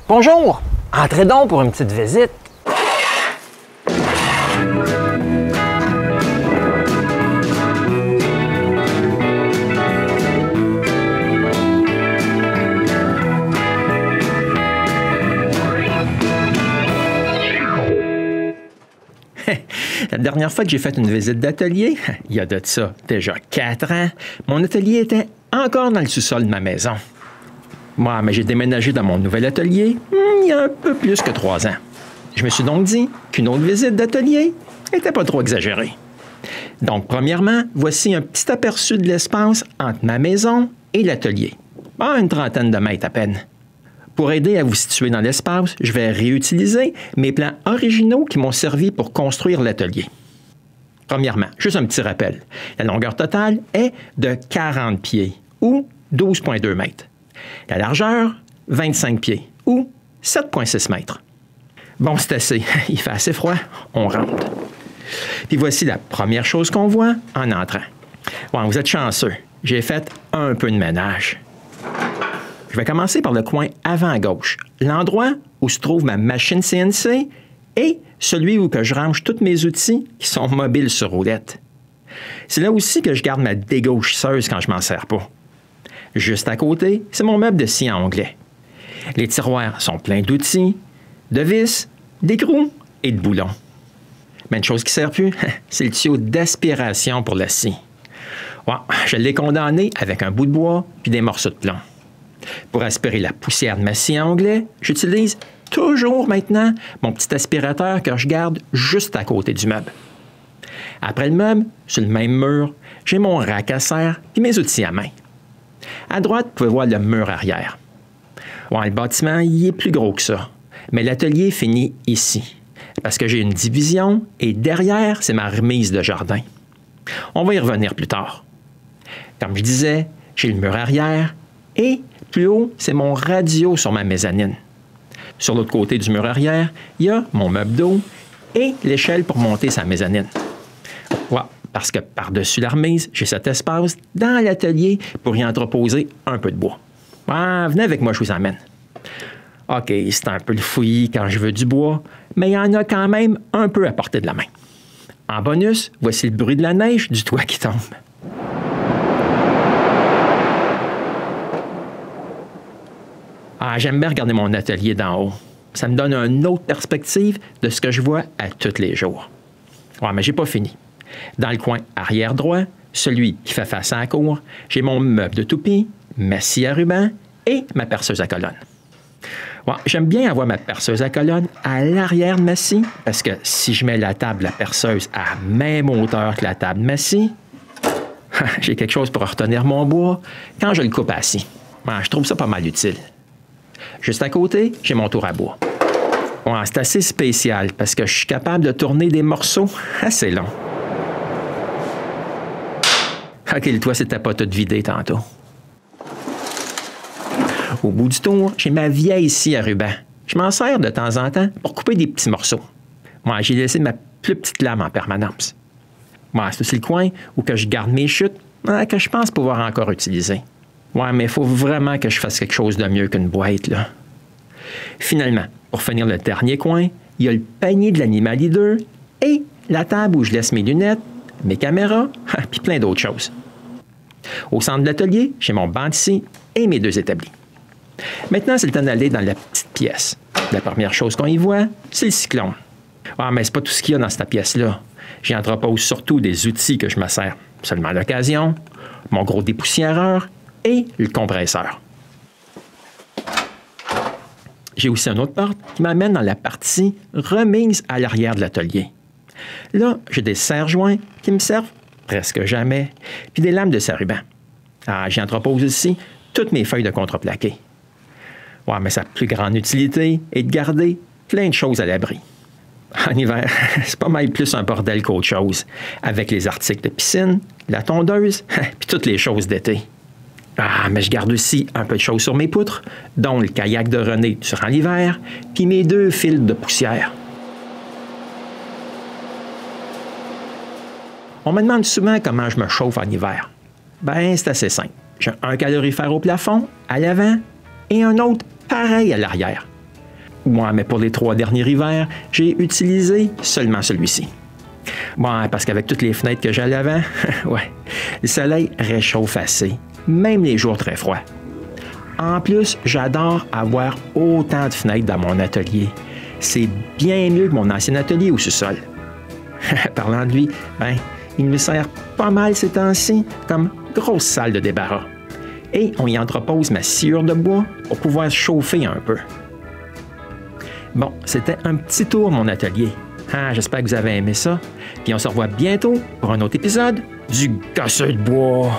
Bonjour! Entrez donc pour une petite visite. La dernière fois que j'ai fait une visite d'atelier, il y a de ça déjà 4 ans, mon atelier était encore dans le sous-sol de ma maison. Moi, mais j'ai déménagé dans mon nouvel atelier il y a un peu plus que 3 ans. Je me suis donc dit qu'une autre visite d'atelier n'était pas trop exagérée. Donc, premièrement, voici un petit aperçu de l'espace entre ma maison et l'atelier. Une 30aine de mètres à peine. Pour aider à vous situer dans l'espace, je vais réutiliser mes plans originaux qui m'ont servi pour construire l'atelier. Premièrement, juste un petit rappel. La longueur totale est de 40 pieds ou 12,2 mètres. La largeur, 25 pieds ou 7,6 mètres. Bon, c'est assez. Il fait assez froid. On rentre. Puis voici la première chose qu'on voit en entrant. Bon, vous êtes chanceux. J'ai fait un peu de ménage. Je vais commencer par le coin avant à gauche, l'endroit où se trouve ma machine CNC et celui où que je range tous mes outils qui sont mobiles sur roulette. C'est là aussi que je garde ma dégauchisseuse quand je m'en sers pas. Juste à côté, c'est mon meuble de scie à onglets. Les tiroirs sont pleins d'outils, de vis, d'écrous et de boulons. Mais une chose qui ne sert plus, c'est le tuyau d'aspiration pour la scie. Ouais, je l'ai condamné avec un bout de bois puis des morceaux de plomb. Pour aspirer la poussière de ma scie à onglets, j'utilise toujours maintenant mon petit aspirateur que je garde juste à côté du meuble. Après le meuble, sur le même mur, j'ai mon rack à serre et mes outils à main. À droite, vous pouvez voir le mur arrière. Ouais, le bâtiment, il est plus gros que ça, mais l'atelier finit ici, parce que j'ai une division et derrière, c'est ma remise de jardin. On va y revenir plus tard. Comme je disais, j'ai le mur arrière et plus haut, c'est mon radio sur ma mezzanine. Sur l'autre côté du mur arrière, il y a mon meuble d'eau et l'échelle pour monter sa mezzanine. Ouais, parce que par-dessus la remise, j'ai cet espace dans l'atelier pour y entreposer un peu de bois. Ouais, venez avec moi, je vous emmène. OK, c'est un peu le fouillis quand je veux du bois, mais il y en a quand même un peu à portée de la main. En bonus, voici le bruit de la neige du toit qui tombe. J'aime bien regarder mon atelier d'en haut. Ça me donne une autre perspective de ce que je vois à tous les jours. Ouais, mais j'ai pas fini. Dans le coin arrière droit, celui qui fait face à la cour, j'ai mon meuble de toupie, ma scie à ruban et ma perceuse à colonne. Ouais, j'aime bien avoir ma perceuse à colonne à l'arrière de ma scie parce que si je mets la table de la perceuse à la même hauteur que la table de ma scie, j'ai quelque chose pour retenir mon bois quand je le coupe à la scie. Ouais, je trouve ça pas mal utile. Juste à côté, j'ai mon tour à bois. Ouais, c'est assez spécial parce que je suis capable de tourner des morceaux assez longs. OK, le toit s'était pas tout vidé tantôt. Au bout du tour, j'ai ma vieille scie à ruban. Je m'en sers de temps en temps pour couper des petits morceaux. Ouais, j'ai laissé ma plus petite lame en permanence. Ouais, c'est aussi le coin où que je garde mes chutes que je pense pouvoir encore utiliser. Ouais, mais il faut vraiment que je fasse quelque chose de mieux qu'une boîte, là. Finalement, pour finir le dernier coin, il y a le panier de l'animal leader et la table où je laisse mes lunettes, mes caméras, puis plein d'autres choses. Au centre de l'atelier, j'ai mon banc de scie et mes 2 établis. Maintenant, c'est le temps d'aller dans la petite pièce. La première chose qu'on y voit, c'est le cyclone. Mais c'est pas tout ce qu'il y a dans cette pièce-là. J'y entrepose surtout des outils que je me sers seulement à l'occasion, mon gros dépoussiéreur et le compresseur. J'ai aussi une autre porte qui m'amène dans la partie remise à l'arrière de l'atelier. Là, j'ai des serre-joints qui me servent presque jamais, puis des lames de serre-ruban. J'y entrepose aussi toutes mes feuilles de contreplaqué. Ouais, mais sa plus grande utilité est de garder plein de choses à l'abri. En hiver, c'est pas mal plus un bordel qu'autre chose, avec les articles de piscine, la tondeuse, puis toutes les choses d'été. Mais je garde aussi un peu de choses sur mes poutres, dont le kayak de René durant l'hiver, puis mes 2 fils de poussière. On me demande souvent comment je me chauffe en hiver. C'est assez simple. J'ai un calorifère au plafond, à l'avant, et un autre pareil à l'arrière. Ouais, mais pour les 3 derniers hivers, j'ai utilisé seulement celui-ci. Bon, parce qu'avec toutes les fenêtres que j'ai à l'avant, ouais, le soleil réchauffe assez, même les jours très froids. En plus, j'adore avoir autant de fenêtres dans mon atelier. C'est bien mieux que mon ancien atelier au sous-sol. Parlant de lui, ben, il me sert pas mal ces temps-ci comme grosse salle de débarras. Et on y entrepose ma sciure de bois pour pouvoir chauffer un peu. Bon, c'était un petit tour de mon atelier. Ah, j'espère que vous avez aimé ça. Puis on se revoit bientôt pour un autre épisode du Gosseux de bois.